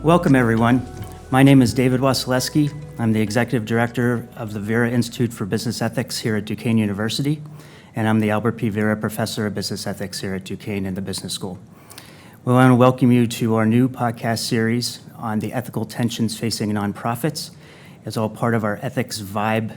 Welcome, everyone. My name is David Wasilewski. I'm the Executive Director of the Vera Institute for Business Ethics here at Duquesne University, and I'm the Albert P. Vera Professor of Business Ethics here at Duquesne in the Business School. We want to welcome you to our new podcast series on the ethical tensions facing nonprofits. It's all part of our Ethics Vibes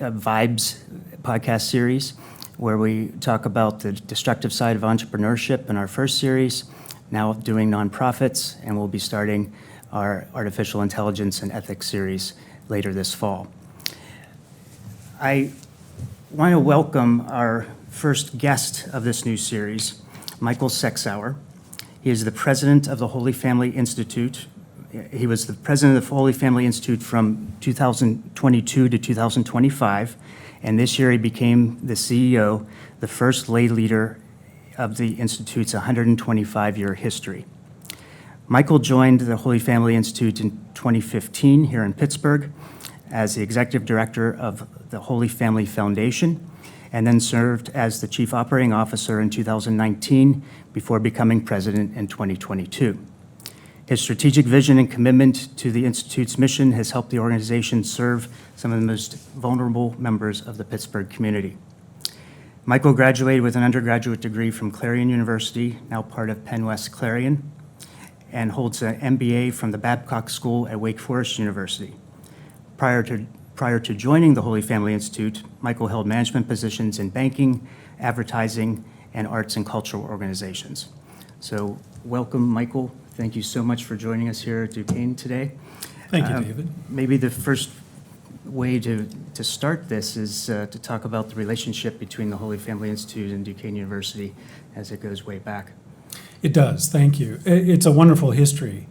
podcast series, where we talk about the destructive side of entrepreneurship in our first series, now doing nonprofits, and we'll be starting our artificial intelligence and ethics series later this fall. I want to welcome our first guest of this new series, Michael Sexauer. He is the president of the Holy Family Institute. He was the president of the Holy Family Institute from 2022 to 2025, and this year he became the CEO, the first lay leader of the Institute's 125-year history. Michael joined the Holy Family Institute in 2015 here in Pittsburgh as the executive director of the Holy Family Foundation, and then served as the chief operating officer in 2019 before becoming president in 2022. His strategic vision and commitment to the Institute's mission has helped the organization serve some of the most vulnerable members of the Pittsburgh community. Michael graduated with an undergraduate degree from Clarion University, now part of Penn West Clarion, and holds an MBA from the Babcock School at Wake Forest University. Prior to joining the Holy Family Institute, Michael held management positions in banking, advertising, and arts and cultural organizations. So welcome, Michael. Thank you so much for joining us here at Duquesne today. Thank you, David. Maybe the first way to start this is to talk about the relationship between the Holy Family Institute and Duquesne University as it goes way back. It does, thank you. It's a wonderful history.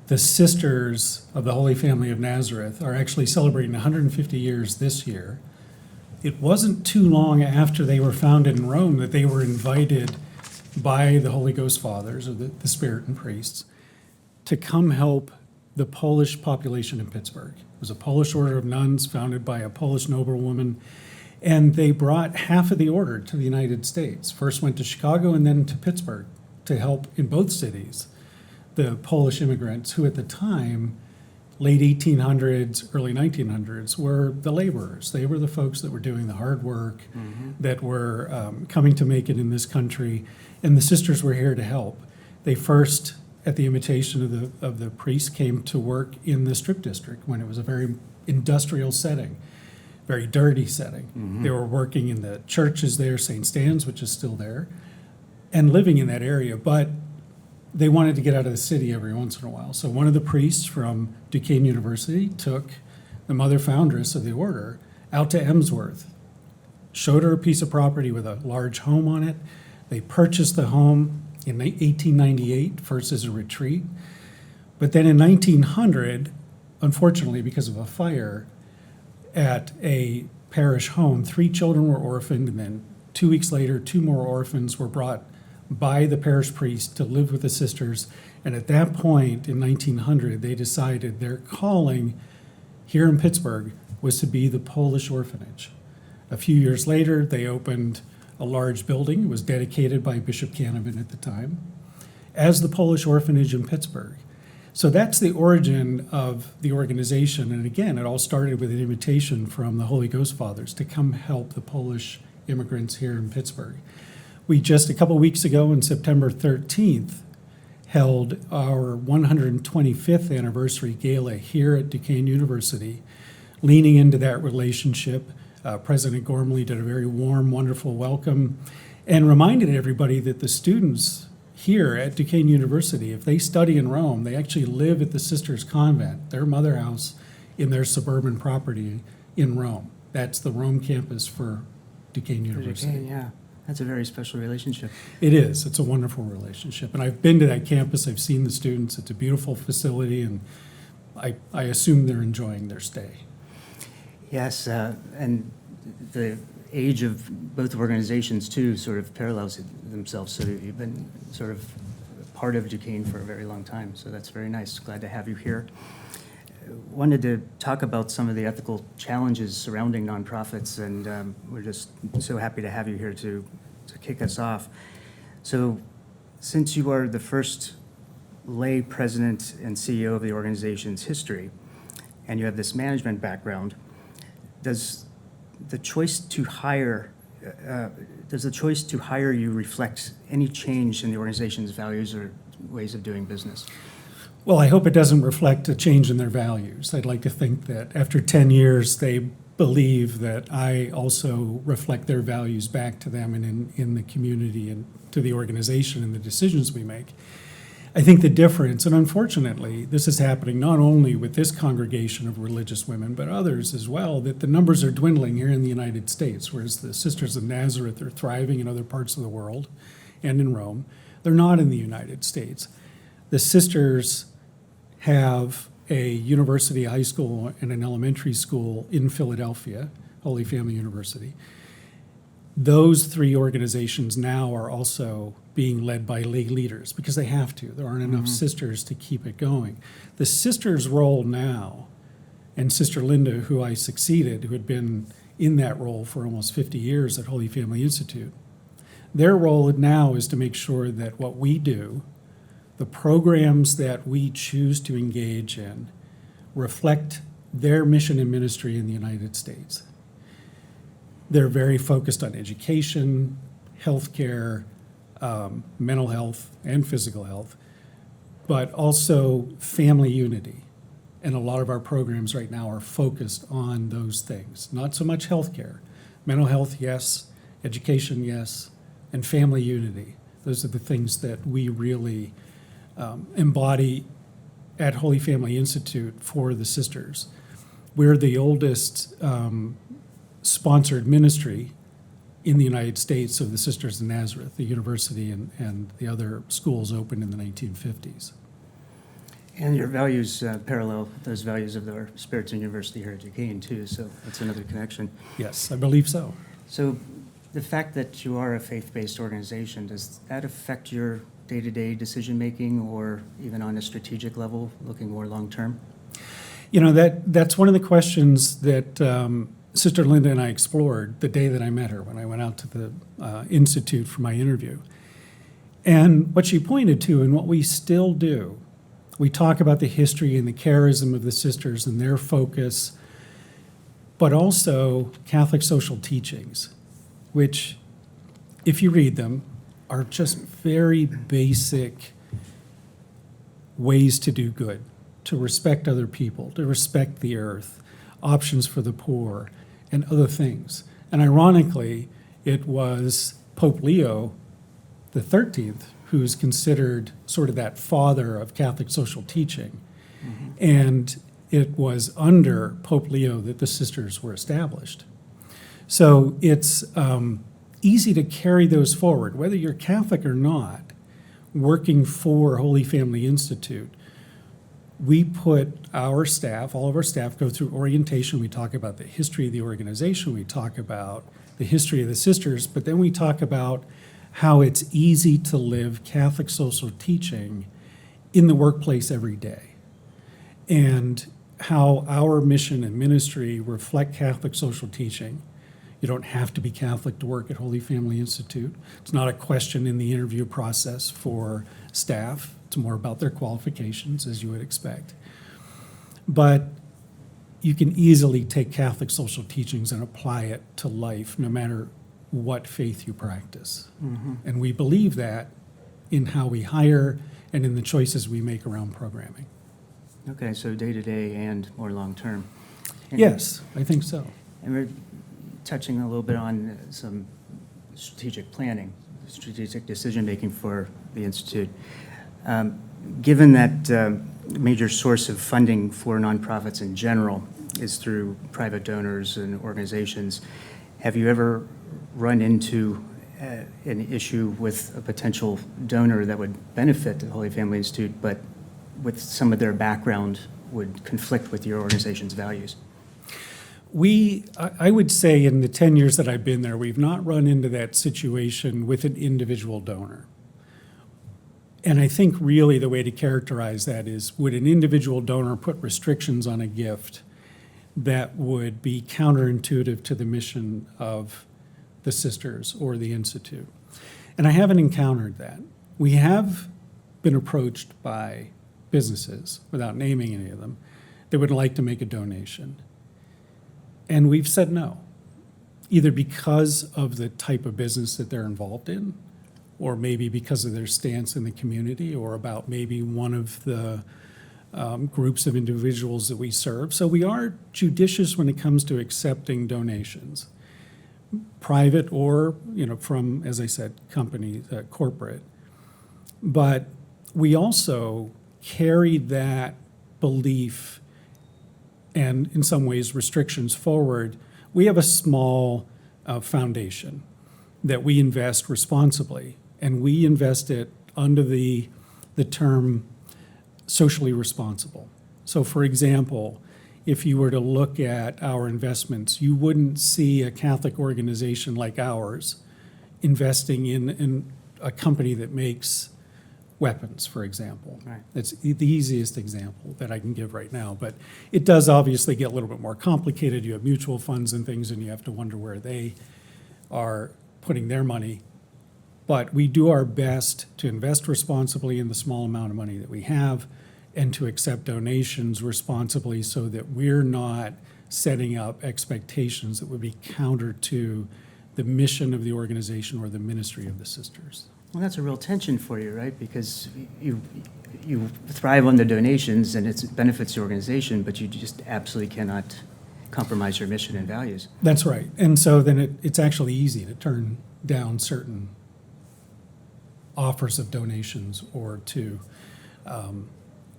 The Sisters of the Holy Family of Nazareth are actually celebrating 150 years this year. It wasn't too long after they were founded in Rome that they were invited by the Holy Ghost Fathers, or the Spirit and priests, to come help the Polish population in Pittsburgh. It was a Polish order of nuns founded by a Polish noblewoman, and they brought half of the order to the United States. First went to Chicago and then to Pittsburgh to help in both cities the Polish immigrants who at the time, late 1800s, early 1900s, were the laborers. They were the folks that were doing the hard work, that were coming to make it in this country, and the sisters were here to help. They first, at the invitation of the priests, came to work in the Strip District when it was a very industrial setting, very dirty setting. They were working in the churches there, St. Stan's, which is still there, and living in that area, but they wanted to get out of the city every once in a while. So one of the priests from Duquesne University took the mother foundress of the order out to Emsworth, showed her a piece of property with a large home on it. They purchased the home in 1898, first as a retreat. But then in 1900, unfortunately, because of a fire at a parish home, 3 children were orphaned, and then 2 weeks later, 2 more orphans were brought by the parish priest to live with the sisters. And at that point in 1900, they decided their calling here in Pittsburgh was to be the Polish orphanage. A few years later, they opened a large building. It was dedicated by Bishop Canavan at the time as the Polish orphanage in Pittsburgh. So that's the origin of the organization. And again, it all started with an invitation from the Holy Ghost Fathers to come help the Polish immigrants here in Pittsburgh. We just a couple weeks ago on September 13th held our 125th anniversary gala here at Duquesne University, leaning into that relationship. President Gormley did a very warm, wonderful welcome and reminded everybody that the students here at Duquesne University, if they study in Rome, they actually live at the Sisters Convent, their mother house in their suburban property in Rome. That's the Rome campus for Duquesne University. Duquesne, yeah. That's a very special relationship. It is. It's a wonderful relationship. And I've been to that campus. I've seen the students. It's a beautiful facility, and I assume they're enjoying their stay. Yes, and the age of both organizations, too, sort of parallels themselves. So you've been sort of part of Duquesne for a very long time. So that's very nice. Glad to have you here. Wanted to talk about some of the ethical challenges surrounding nonprofits, and we're just so happy to have you here to kick us off. So since you are the first lay president and CEO of the organization's history, and you have this management background, does the choice to hire you reflect any change in the organization's values or ways of doing business? Well, I hope it doesn't reflect a change in their values. I'd like to think that after 10 years, they believe that I also reflect their values back to them and in the community and to the organization and the decisions we make. I think the difference, and unfortunately, this is happening not only with this congregation of religious women, but others as well, that the numbers are dwindling here in the United States, whereas the Sisters of Nazareth are thriving in other parts of the world and in Rome. They're not in the United States. The sisters have a university, high school, and an elementary school in Philadelphia, Holy Family University. Those three organizations now are also being led by lay leaders because they have to. There aren't enough sisters to keep it going. The sisters' role now, and Sister Linda, who I succeeded, who had been in that role for almost 50 years at Holy Family Institute, their role now is to make sure that what we do, the programs that we choose to engage in, reflect their mission and ministry in the United States. They're very focused on education, healthcare, mental health, and physical health, but also family unity. And a lot of our programs right now are focused on those things. Not so much healthcare. Mental health, yes. Education, yes. And family unity. Those are the things that we really embody at Holy Family Institute for the sisters. We're the oldest sponsored ministry in the United States of the Sisters of Nazareth. The university and the other schools opened in the 1950s. And your values parallel those values of our Spiritan University here at Duquesne, too, so that's another connection. Yes, I believe so. So the fact that you are a faith-based organization, does that affect your day-to-day decision-making or even on a strategic level, looking more long-term? You know, that's one of the questions that Sister Linda and I explored the day that I met her when I went out to the Institute for my interview. And what she pointed to, and what we still do, we talk about the history and the charism of the sisters and their focus, but also Catholic social teachings, which, if you read them, are just very basic ways to do good, to respect other people, to respect the earth, options for the poor, and other things. And ironically, it was Pope Leo the 13th who's considered sort of that father of Catholic social teaching. Mm-hmm. And it was under Pope Leo that the sisters were established. So it's easy to carry those forward, whether you're Catholic or not, working for Holy Family Institute. We put our staff, all of our staff, go through orientation. We talk about the history of the organization. We talk about the history of the sisters, but then we talk about how it's easy to live Catholic social teaching in the workplace every day, and how our mission and ministry reflect Catholic social teaching. You don't have to be Catholic to work at Holy Family Institute. It's not a question in the interview process for staff. It's more about their qualifications, as you would expect. But you can easily take Catholic social teachings and apply it to life, no matter what faith you practice. Mm-hmm. And we believe that in how we hire and in the choices we make around programming. Okay, so day-to-day and more long-term. Yes, I think so. And we're touching a little bit on some strategic planning, strategic decision-making for the Institute. Given that major source of funding for nonprofits in general is through private donors and organizations, have you ever run into an issue with a potential donor that would benefit the Holy Family Institute, but with some of their background would conflict with your organization's values? I would say in the 10 years that I've been there, we've not run into that situation with an individual donor. And I think really the way to characterize that is, would an individual donor put restrictions on a gift that would be counterintuitive to the mission of the sisters or the Institute? And I haven't encountered that. We have been approached by businesses, without naming any of them, that would like to make a donation. And we've said no, either because of the type of business that they're involved in, or maybe because of their stance in the community, or about maybe one of the groups of individuals that we serve. So we are judicious when it comes to accepting donations, private or, from, as I said, company, corporate. But we also carry that belief and, in some ways, restrictions forward. We have a small foundation that we invest responsibly, and we invest it under the term socially responsible. So, for example, if you were to look at our investments, you wouldn't see a Catholic organization like ours investing in a company that makes weapons, for example. Right. That's the easiest example that I can give right now. But it does obviously get a little bit more complicated. You have mutual funds and things, and you have to wonder where they are putting their money. But we do our best to invest responsibly in the small amount of money that we have, and to accept donations responsibly, so that we're not setting up expectations that would be counter to the mission of the organization or the ministry of the sisters. Well, that's a real tension for you, right? Because you thrive on the donations and it benefits the organization, but you just absolutely cannot compromise your mission and values. That's right. And so then it's actually easy to turn down certain offers of donations, or to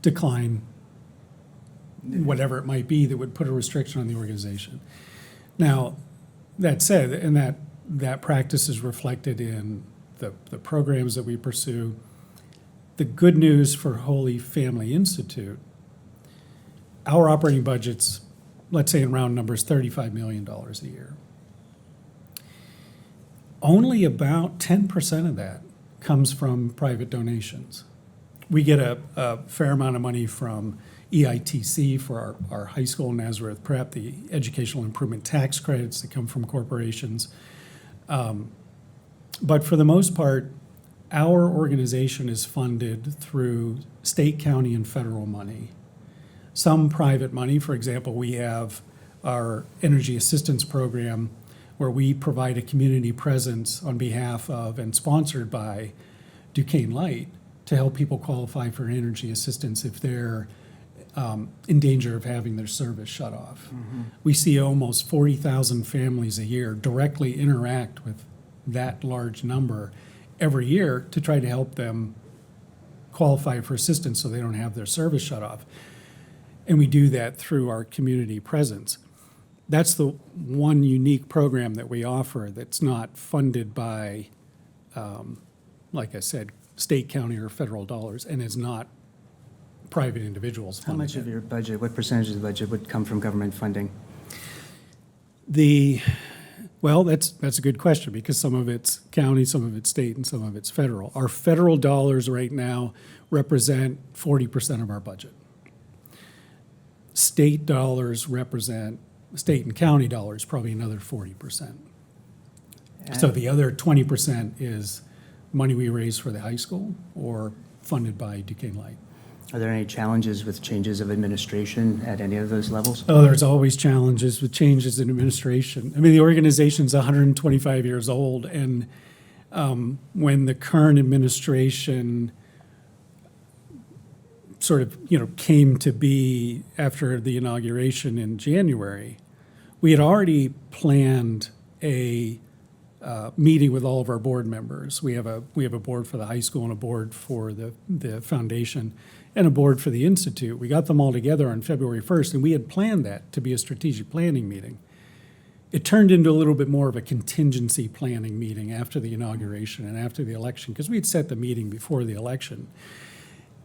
decline whatever it might be that would put a restriction on the organization. Now, that said, and that practice is reflected in the programs that we pursue. The good news for Holy Family Institute, our operating budget's, let's say in round numbers, $35 million a year. Only about 10% of that comes from private donations. We get a fair amount of money from EITC for our high school Nazareth Prep, the educational improvement tax credits that come from corporations. But for the most part, our organization is funded through state, county, and federal money. Some private money. For example, we have our energy assistance program, where we provide a community presence on behalf of and sponsored by Duquesne Light to help people qualify for energy assistance if they're in danger of having their service shut off. Mm-hmm. We see almost 40,000 families a year directly interact with that large number every year to try to help them qualify for assistance so they don't have their service shut off. And we do that through our community presence. That's the one unique program that we offer that's not funded by, like I said, state, county, or federal dollars, and is not private individuals funding. How much of your budget, what percentage of the budget would come from government funding? Well, that's a good question, because some of it's county, some of it's state, and some of it's federal. Our federal dollars right now represent 40% of our budget. State dollars represent, state and county dollars, probably another 40%. So the other 20% is money we raise for the high school or funded by Duquesne Light. Are there any challenges with changes of administration at any of those levels? Oh, there's always challenges with changes in administration. I mean, the organization's 125 years old, and when the current administration sort of, came to be after the inauguration in January, we had already planned a meeting with all of our board members. We have a board for the high school and a board for the foundation and a board for the institute. We got them all together on February 1st, and we had planned that to be a strategic planning meeting. It turned into a little bit more of a contingency planning meeting after the inauguration and after the election, because we had set the meeting before the election.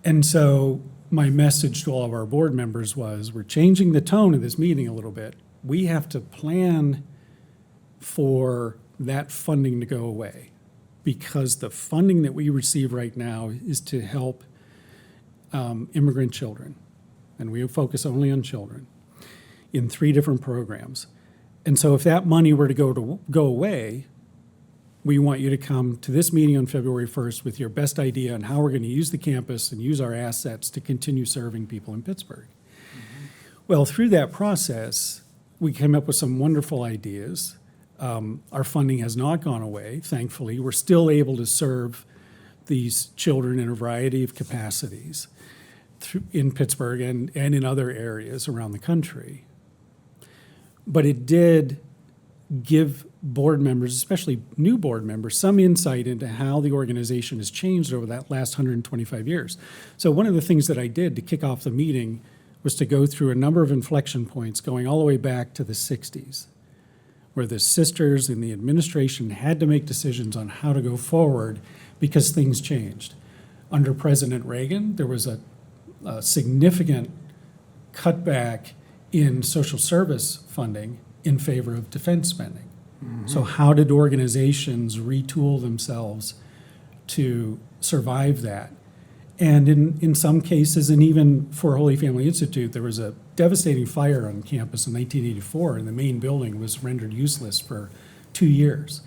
And so my message to all of our board members was, we're changing the tone of this meeting a little bit. We have to plan for that funding to go away, because the funding that we receive right now is to help immigrant children, and we focus only on children in 3 different programs. And so if that money were to go away, we want you to come to this meeting on February 1st with your best idea on how we're going to use the campus and use our assets to continue serving people in Pittsburgh. Well, through that process, we came up with some wonderful ideas. Our funding has not gone away, thankfully. We're still able to serve these children in a variety of capacities in Pittsburgh and in other areas around the country. But it did give board members, especially new board members, some insight into how the organization has changed over that last 125 years. So one of the things that I did to kick off the meeting was to go through a number of inflection points going all the way back to the 60s, where the sisters and the administration had to make decisions on how to go forward because things changed. Under President Reagan, there was a significant cutback in social service funding in favor of defense spending. So how did organizations retool themselves to survive that? And in some cases, and even for Holy Family Institute, there was a devastating fire on campus in 1984, and the main building was rendered useless for 2 years.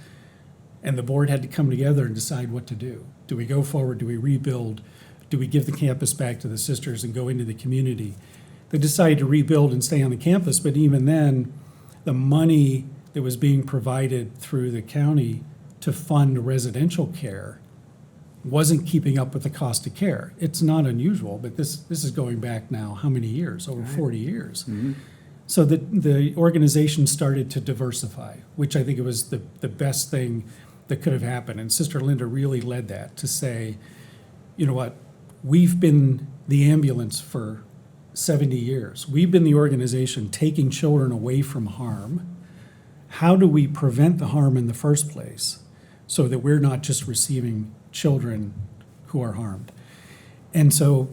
And the board had to come together and decide what to do. Do we go forward? Do we rebuild? Do we give the campus back to the sisters and go into the community? They decided to rebuild and stay on the campus, but even then, the money that was being provided through the county to fund residential care wasn't keeping up with the cost of care. It's not unusual, but this is going back now how many years? Over 40 years. So the organization started to diversify, which I think it was the best thing that could have happened. And Sister Linda really led that to say, you know what, we've been the ambulance for 70 years. We've been the organization taking children away from harm. How do we prevent the harm in the first place so that we're not just receiving children who are harmed? And so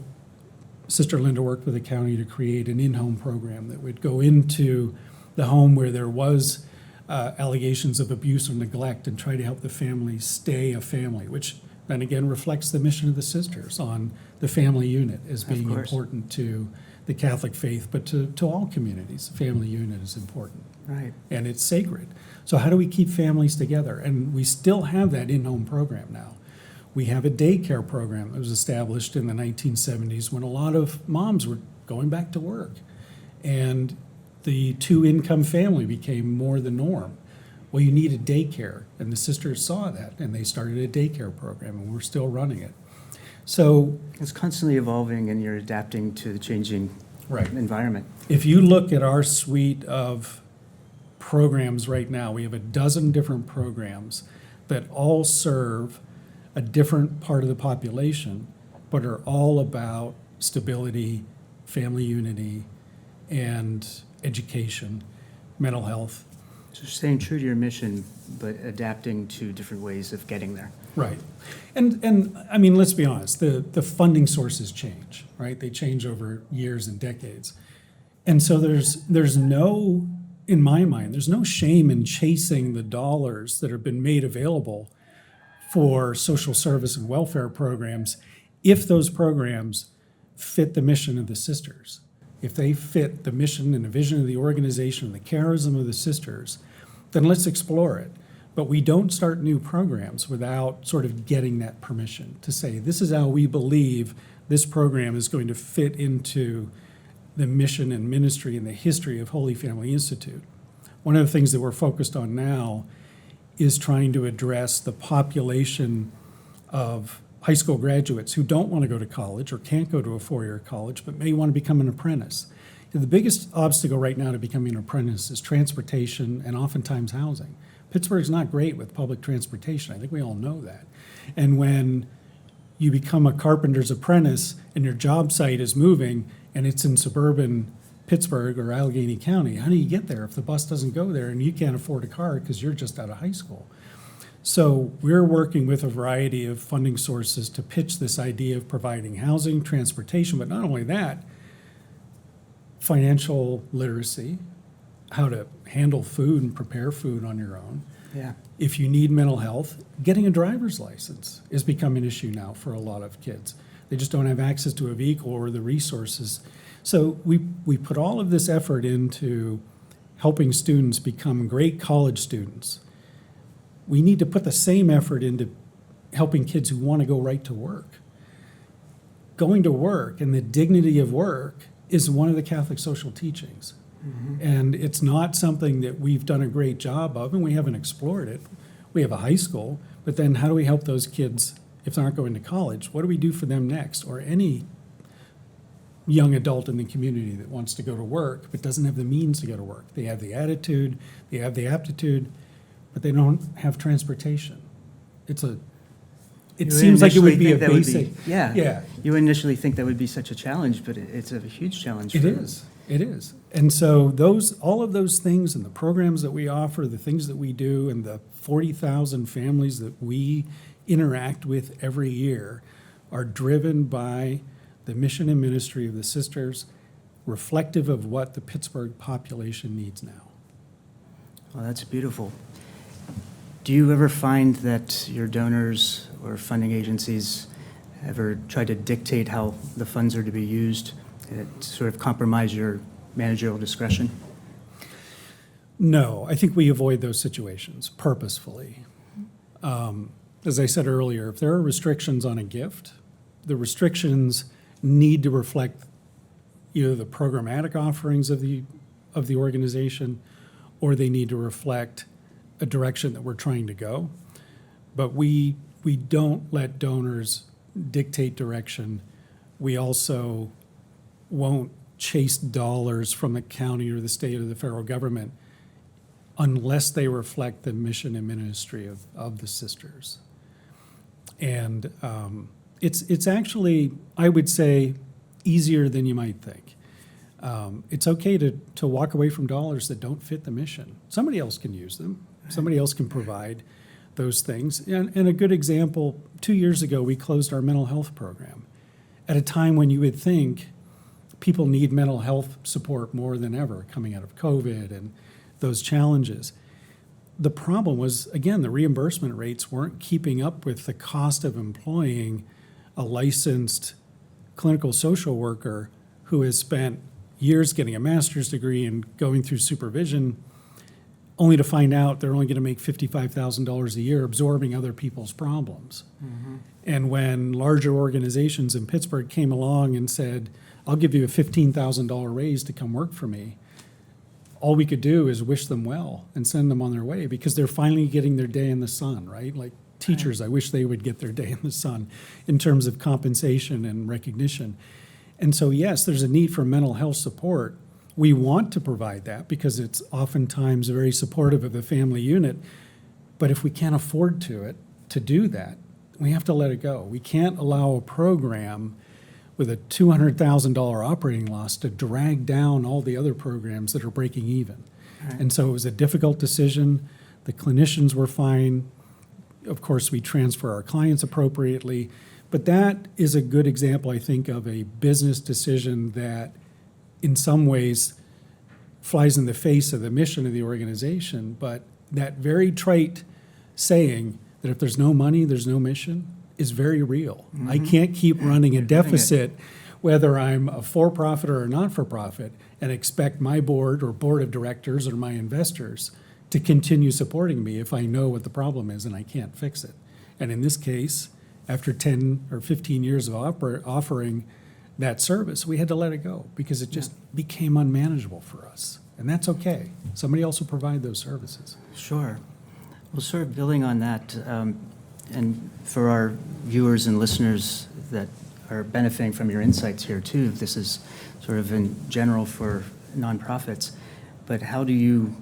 Sister Linda worked with the county to create an in-home program that would go into the home where there was allegations of abuse or neglect and try to help the family stay a family, which then again reflects the mission of the sisters on the family unit as being important to the Catholic faith, but to all communities. The family unit is important. Right. And it's sacred. So how do we keep families together? And we still have that in-home program now. We have a daycare program that was established in the 1970s when a lot of moms were going back to work. And the two-income family became more the norm. Well, you need a daycare. And the sisters saw that, and they started a daycare program, and we're still running it. So It's constantly evolving, and you're adapting to the changing environment. if you look at our suite of programs right now, we have a dozen different programs that all serve a different part of the population, but are all about stability, family unity, and education, mental health. So staying true to your mission, but adapting to different ways of getting there. Right. And I mean, let's be honest, the funding sources change, right? They change over years and decades. And so there's no, in my mind, there's no shame in chasing the dollars that have been made available for social service and welfare programs if those programs fit the mission of the sisters. If they fit the mission and the vision of the organization and the charism of the sisters, then let's explore it. But we don't start new programs without sort of getting that permission to say, this is how we believe this program is going to fit into the mission and ministry and the history of Holy Family Institute. One of the things that we're focused on now is trying to address the population of high school graduates who don't want to go to college or can't go to a four-year college, but may want to become an apprentice. The biggest obstacle right now to becoming an apprentice is transportation and oftentimes housing. Pittsburgh's not great with public transportation. I think we all know that. And when you become a carpenter's apprentice and your job site is moving and it's in suburban Pittsburgh or Allegheny County, how do you get there if the bus doesn't go there and you can't afford a car because you're just out of high school? So we're working with a variety of funding sources to pitch this idea of providing housing, transportation, but not only that, financial literacy, how to handle food and prepare food on your own. Yeah. If you need mental health, getting a driver's license has become an issue now for a lot of kids. They just don't have access to a vehicle or the resources. So we put all of this effort into helping students become great college students. we need to put the same effort into helping kids who want to go right to work. Going to work and the dignity of work is one of the Catholic social teachings. And it's not something that we've done a great job of, and we haven't explored it. We have a high school, but then how do we help those kids if they aren't going to college? What do we do for them next? Or any young adult in the community that wants to go to work but doesn't have the means to go to work. They have the attitude, they have the aptitude, but they don't have transportation. It You seems like it would initially be a think that would basic. Yeah. Yeah. You initially think that would be such a challenge, but it's a huge challenge. It for is. It is. And so all of those things and the programs that we offer, the things that we do, and the 40,000 families that we interact with every year are driven by the mission and ministry of the sisters, reflective of what the Pittsburgh population needs now. Well, that's beautiful. Do you ever find that your donors or funding agencies ever try to dictate how the funds are to be used, to sort of compromise your managerial discretion? No, I think we avoid those situations purposefully. As I said earlier, if there are restrictions on a gift, the restrictions need to reflect either the programmatic offerings of the organization, or they need to reflect a direction that we're trying to go. But we don't let donors dictate direction. We also won't chase dollars from the county or the state or the federal government unless they reflect the mission and ministry of the sisters. And it's actually, I would say, easier than you might think. It's okay to walk away from dollars that don't fit the mission. Somebody else can use them. Somebody else can provide those things. And a good example, 2 years ago, we closed our mental health program at a time when you would think people need mental health support more than ever coming out of COVID and those challenges. The problem was, again, the reimbursement rates weren't keeping up with the cost of employing a licensed clinical social worker who has spent years getting a master's degree and going through supervision, only to find out they're only going to make $55,000 a year absorbing other people's problems. And when larger organizations in Pittsburgh came along and said, I'll give you a $15,000 raise to come work for me, all we could do is wish them well and send them on their way because they're finally getting their day in the sun, right? Like teachers, I wish they would get their day in the sun in terms of compensation and recognition. And so, yes, there's a need for mental health support. We want to provide that because it's oftentimes very supportive of the family unit. But if we can't afford to do that, we have to let it go. We can't allow a program with a $200,000 operating loss to drag down all the other programs that are breaking even. Right. And so it was a difficult decision. The clinicians were fine. Of course, we transfer our clients appropriately. But that is a good example, I think, of a business decision that in some ways flies in the face of the mission of the organization. But that very trite saying that if there's no money, there's no mission is very real. I can't keep running a deficit, whether I'm a for-profit or a not-for-profit, and expect my board or board of directors or my investors to continue supporting me if I know what the problem is and I can't fix it. And in this case, after 10 or 15 years of offering that service, we had to let it go because it just became unmanageable for us. And that's okay. Somebody else will provide those services. Sure. Well, sort of building on that, and for our viewers and listeners that are benefiting from your insights here too, this is sort of in general for nonprofits, but how do you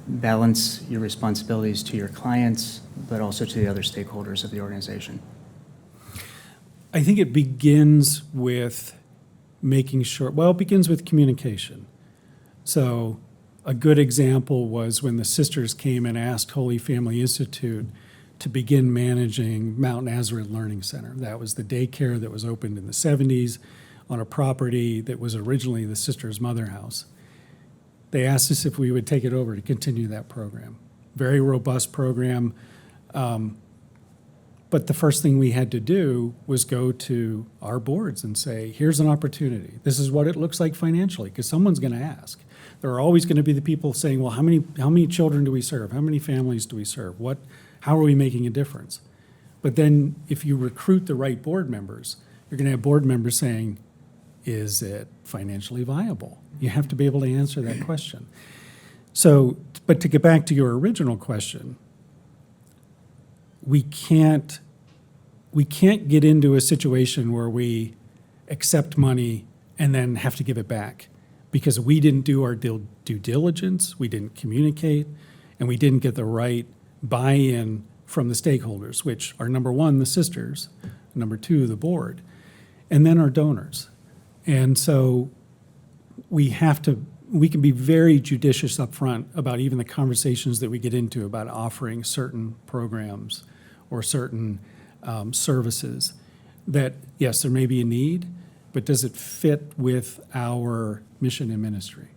balance your responsibilities to your clients, but also to the other stakeholders of the organization? I think it begins with making sure, well, it begins with communication. So a good example was when the sisters came and asked Holy Family Institute to begin managing Mount Nazareth Learning Center. That was the daycare that was opened in the 70s on a property that was originally the sisters' mother house. They asked us if we would take it over to continue that program. Very robust program. But the first thing we had to do was go to our boards and say, here's an opportunity. This is what it looks like financially, because someone's going to ask. There are always going to be the people saying, well, how many children do we serve? How many families do we serve? How are we making a difference? But then if you recruit the right board members, you're going to have board members saying, is it financially viable? You have to be able to answer that question. So, but to get back to your original question, we can't get into a situation where we accept money and then have to give it back because we didn't do our due diligence, we didn't communicate, and we didn't get the right buy-in from the stakeholders, which are number one, the sisters, number two, the board, and then our donors. And so we can be very judicious up front about even the conversations that we get into about offering certain programs or certain services that, yes, there may be a need, but does it fit with our mission and ministry?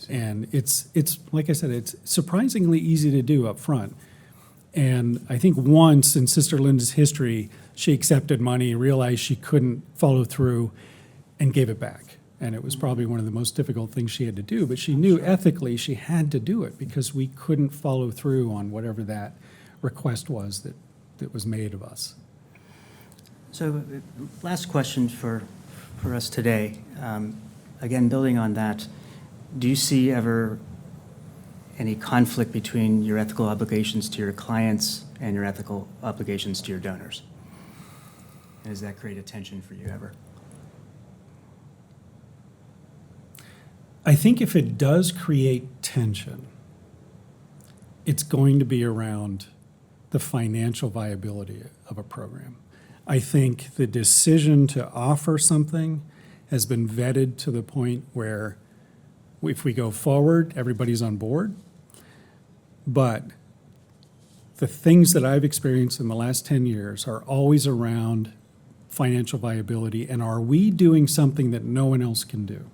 And it's like I said, it's surprisingly easy to do up front. And I think once in Sister Linda's history, she accepted money, realized she couldn't follow through, and gave it back. And it was probably one of the most difficult things she had to do, but she knew ethically she had to do it because we couldn't follow through on whatever that request was that was made of us. So last question for us today. Again, building on that, do you see ever any conflict between your ethical obligations to your clients and your ethical obligations to your donors? And does that create a tension for you ever? I think if it does create tension, it's going to be around the financial viability of a program. I think the decision to offer something has been vetted to the point where if we go forward, everybody's on board. But the things that I've experienced in the last 10 years are always around financial viability, and are we doing something that no one else can do?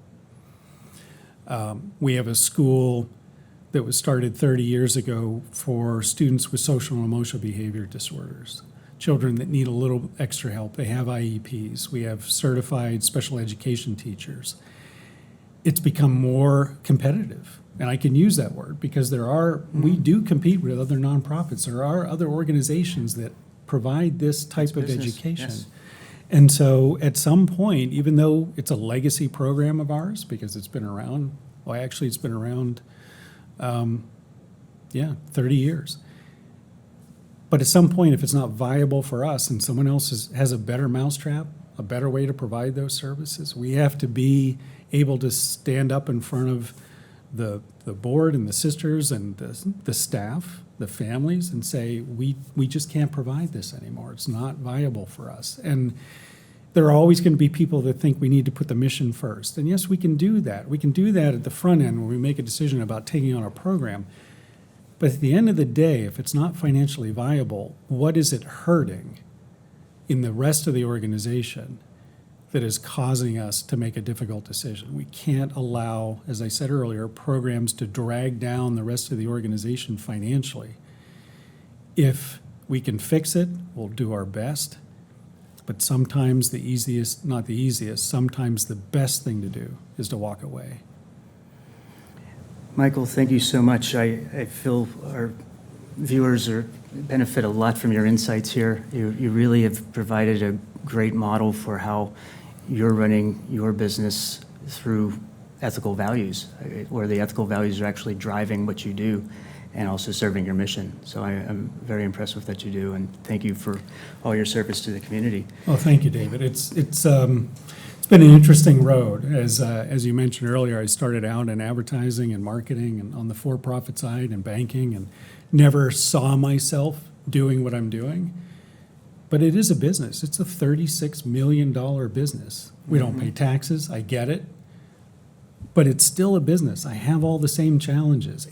We have a school that was started 30 years ago for students with social and emotional behavior disorders, children that need a little extra help. They have IEPs. We have certified special education teachers. It's become more competitive, and I can use that word because we do compete with other nonprofits. There are other organizations that provide this type of business, education. yes. And so at some point, even though it's a legacy program of ours, because it's been around, well, actually it's been around, 30 years. But at some point, if it's not viable for us and someone else has a better mousetrap, a better way to provide those services, we have to be able to stand up in front of the board and the sisters and the staff, the families, and say, we just can't provide this anymore. It's not viable for us. And there are always going to be people that think we need to put the mission first. And yes, we can do that. We can do that at the front end when we make a decision about taking on a program. But at the end of the day, if it's not financially viable, what is it hurting in the rest of the organization that is causing us to make a difficult decision? We can't allow, as I said earlier, programs to drag down the rest of the organization financially. If we can fix it, we'll do our best. But sometimes sometimes the best thing to do is to walk away. Michael, thank you so much. I feel our viewers benefit a lot from your insights here. You really have provided a great model for how you're running your business through ethical values, where the ethical values are actually driving what you do and also serving your mission. So I'm very impressed with what you do, and thank you for all your service to the community. Well, thank you, David. It's been an interesting road. As you mentioned earlier, I started out in advertising and marketing and on the for-profit side and banking, and never saw myself doing what I'm doing. But it is a business. It's a $36 million business. We don't pay taxes, I get it. But it's still a business. I have all the same challenges,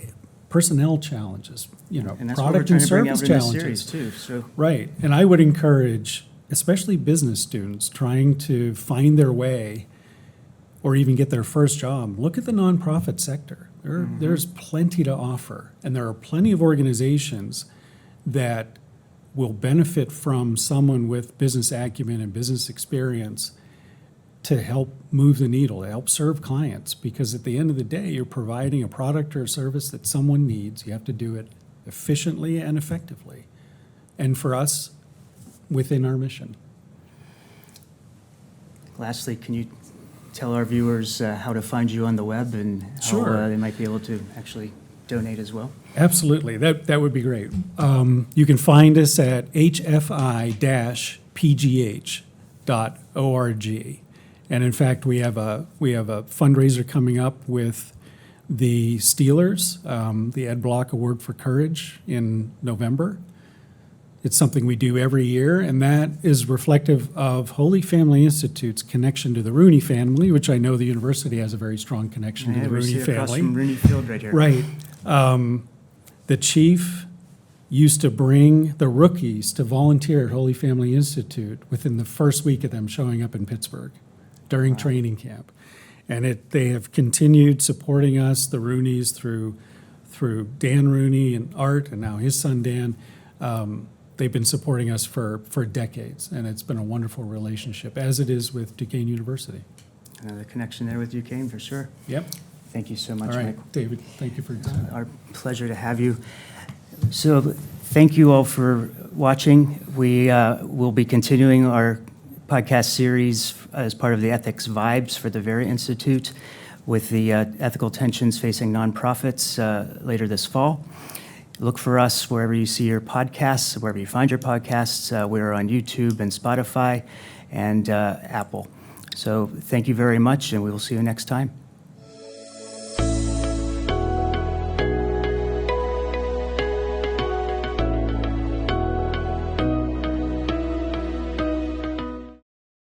personnel challenges, And that's product what we're and trying to bring service out in this challenges. series too. So Right. And I would encourage, especially business students trying to find their way or even get their first job, look at the nonprofit sector. There's plenty to offer. And there are plenty of organizations that will benefit from someone with business acumen and business experience to help move the needle, to help serve clients. Because at the end of the day, you're providing a product or a service that someone needs. You have to do it efficiently and effectively. and for us, within our mission. Lastly, can you tell our viewers how to find you on the web and how Sure. they might be able to actually donate as well? Absolutely, that would be great. You can find us at hfi-pgh.org. And in fact, we have a fundraiser coming up with the Steelers, the Ed Block Award for Courage in November. It's something we do every year, and that is reflective of Holy Family Institute's connection to the Rooney family, which I know the university has a very strong connection to Yeah, the we Rooney see across family. from Rooney Field right here. Right. The chief used to bring the rookies to volunteer at Holy Family Institute within the first week of them showing up in Pittsburgh during training camp. And they have continued supporting us, the Rooneys, through Dan Rooney and Art, and now his son Dan. They've been supporting us for decades, and it's been a wonderful relationship, as it is with Duquesne University. The connection there with Duquesne, for sure. Yep. Thank you so All much, right, Michael. David, thank you for your time. Our pleasure to have you. So thank you all for watching. We will be continuing our podcast series as part of the Ethics Vibes for the Vera Institute with the ethical tensions facing nonprofits later this fall. Look for us wherever you see your podcasts, wherever you find your podcasts. We're on YouTube and Spotify and Apple. So thank you very much, and we will see you next time.